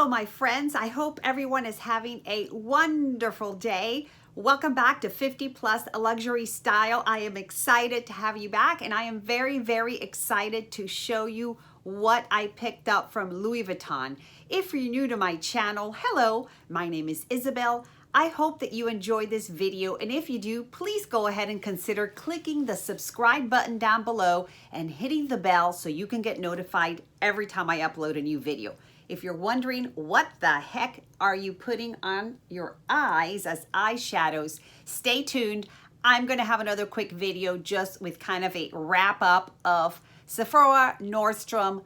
Hello, my friends. I hope everyone is having a wonderful day. Welcome back to 50 Plus Luxury Style. I am excited to have you back, and I am very, very excited to show you what I picked up from Louis Vuitton. If you're new to my channel, hello, my name is Isabel. I hope that you enjoyed this video, and if you do, please go ahead and consider clicking the subscribe button down below and hitting the bell so you can get notified every time I upload a new video. If you're wondering what the heck are you putting on your eyes as eyeshadows, stay tuned. I'm going to have another quick video just with kind of a wrap up of Sephora, Nordstrom,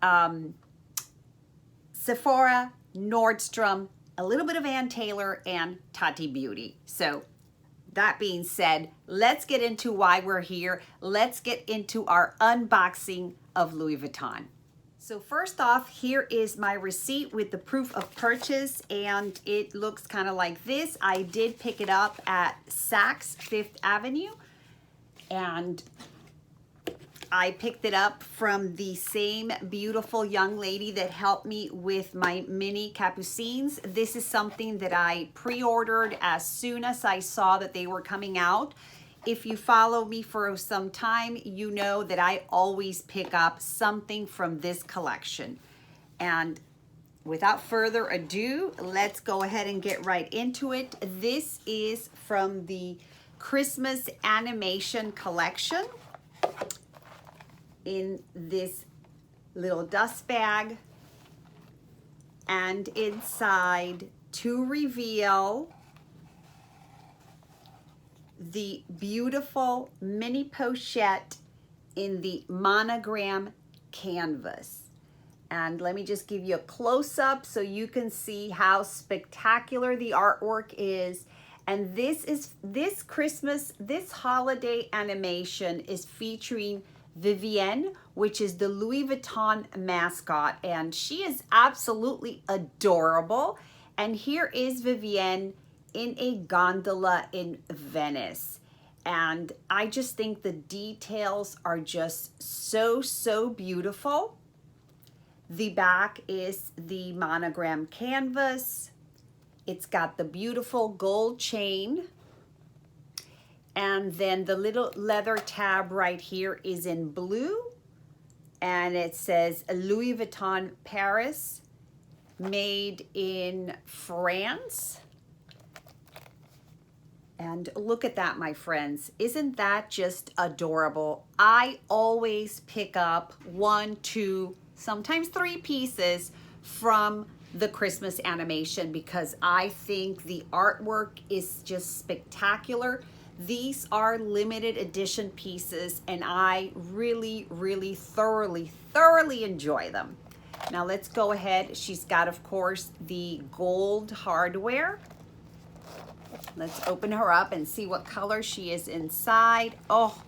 a little bit of Ann Taylor, and Tati Beauty. So that being said, let's get into why we're here. Let's get into our unboxing of Louis Vuitton. So first off, here is my receipt with the proof of purchase, and it looks kind of like this. I did pick it up at Saks Fifth Avenue, and I picked it up from the same beautiful young lady that helped me with my mini capucines. This is something that I pre-ordered as soon as I saw that they were coming out. If you follow me for some time, you know that I always pick up something from this collection. And without further ado, let's go ahead and get right into it. This is from the Christmas animation collection in this little dust bag, and inside to reveal the beautiful mini pochette in the monogram canvas. And let me just give you a close-up so you can see how spectacular the artwork is. And this Christmas, this holiday animation is featuring Vivienne, which is the Louis Vuitton mascot, and she is absolutely adorable. And here is Vivienne in a gondola in Venice. And I just think the details are just so beautiful. The back is the monogram canvas. It's got the beautiful gold chain. And then the little leather tab right here is in blue. And it says Louis Vuitton Paris, made in France. And look at that, my friends. Isn't that just adorable? I always pick up 1, 2, sometimes 3 pieces from the Christmas animation because I think the artwork is just spectacular. These are limited edition pieces, and I really thoroughly enjoy them. Now let's go ahead. She's got, of course, the gold hardware. Let's open her up and see what color she is inside. Oh,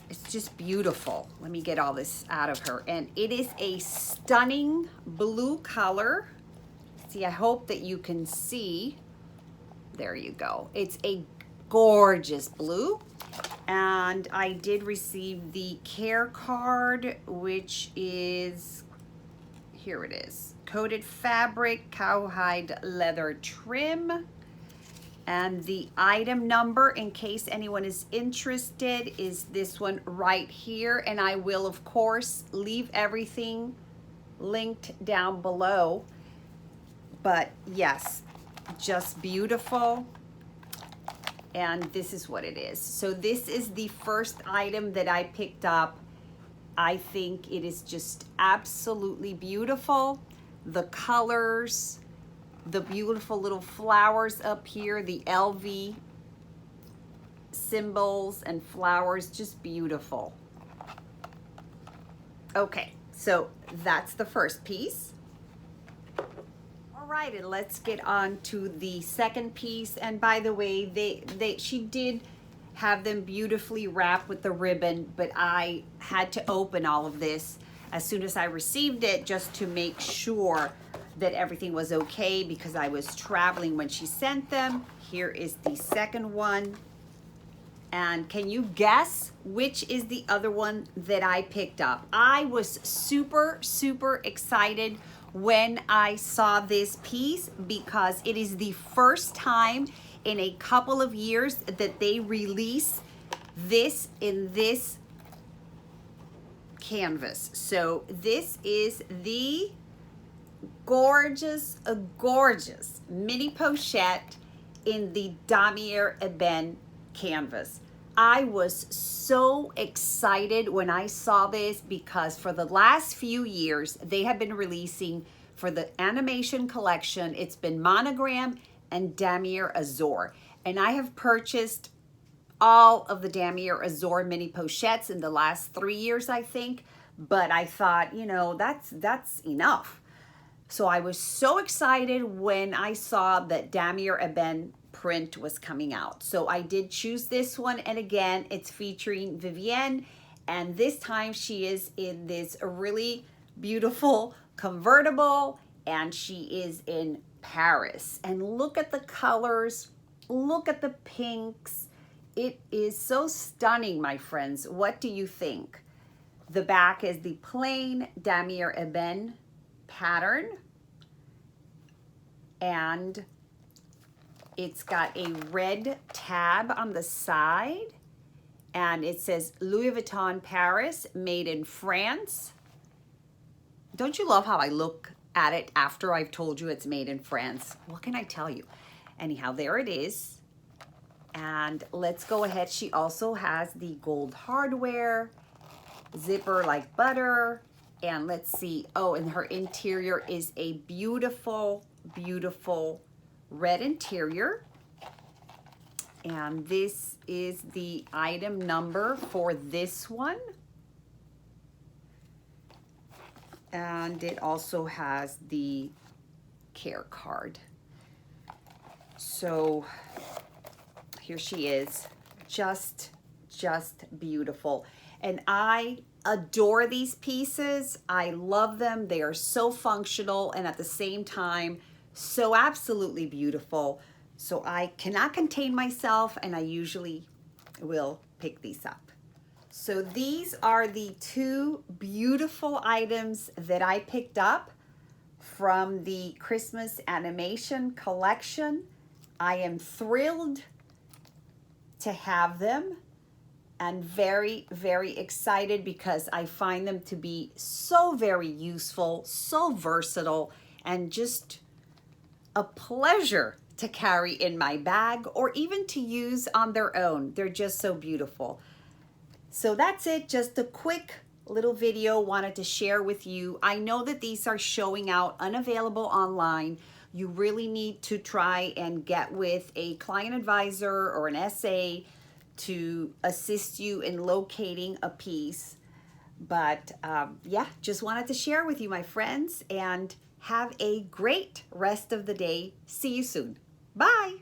it's just beautiful. Let me get all this out of her. And it is a stunning blue color. See, I hope that you can see. There you go. It's a gorgeous blue. And I did receive the care card, which is, here it is. Coated fabric, cowhide leather trim. And the item number, in case anyone is interested, is this one right here. And I will, of course, leave everything linked down below. But yes, just beautiful. And this is what it is. So this is the first item that I picked up. I think it is just absolutely beautiful. The colors, the beautiful little flowers up here, the LV symbols and flowers, just beautiful. Okay, so that's the first piece. All right, and let's get on to the second piece. And by the way, she did have them beautifully wrapped with the ribbon, but I had to open all of this as soon as I received it just to make sure that everything was okay because I was traveling when she sent them. Here is the second one. And can you guess which is the other one that I picked up? I was super, super excited when I saw this piece because it is the first time in a couple of years that they release this in this canvas. So this is the gorgeous, gorgeous mini pochette in the Damier Ebene canvas. I was so excited when I saw this because for the last few years, they have been releasing for the animation collection, it's been Monogram and Damier Azur. And I have purchased all of the Damier Azur mini pochettes in the last 3 years, I think. But I thought, you know, that's enough. So I was so excited when I saw that Damier Ebene print was coming out. So I did choose this one, and again, it's featuring Vivienne, and this time she is in this really beautiful convertible, and she is in Paris. And look at the colors, look at the pinks. It is so stunning, my friends. What do you think? The back is the plain Damier Ebene pattern, and it's got a red tab on the side, and it says Louis Vuitton Paris, made in France. Don't you love how I look at it after I've told you it's made in France? What can I tell you? Anyhow, there it is. And let's go ahead. She also has the gold hardware, zipper like butter, and let's see. Oh, and her interior is a beautiful, beautiful red interior. And this is the item number for this one. And it also has the care card. So here she is, just beautiful. And I adore these pieces. I love them. They are so functional and at the same time, so absolutely beautiful. So I cannot contain myself, and I usually will pick these up. So these are the two beautiful items that I picked up from the Christmas animation collection. I am thrilled to have them and very, very excited because I find them to be so very useful, so versatile, and just a pleasure to carry in my bag or even to use on their own. They're just so beautiful. So that's it, just a quick little video wanted to share with you. I know that these are showing out unavailable online. You really need to try and get with a client advisor or an SA to assist you in locating a piece. But yeah, just wanted to share with you, my friends, and have a great rest of the day. See you soon. Bye.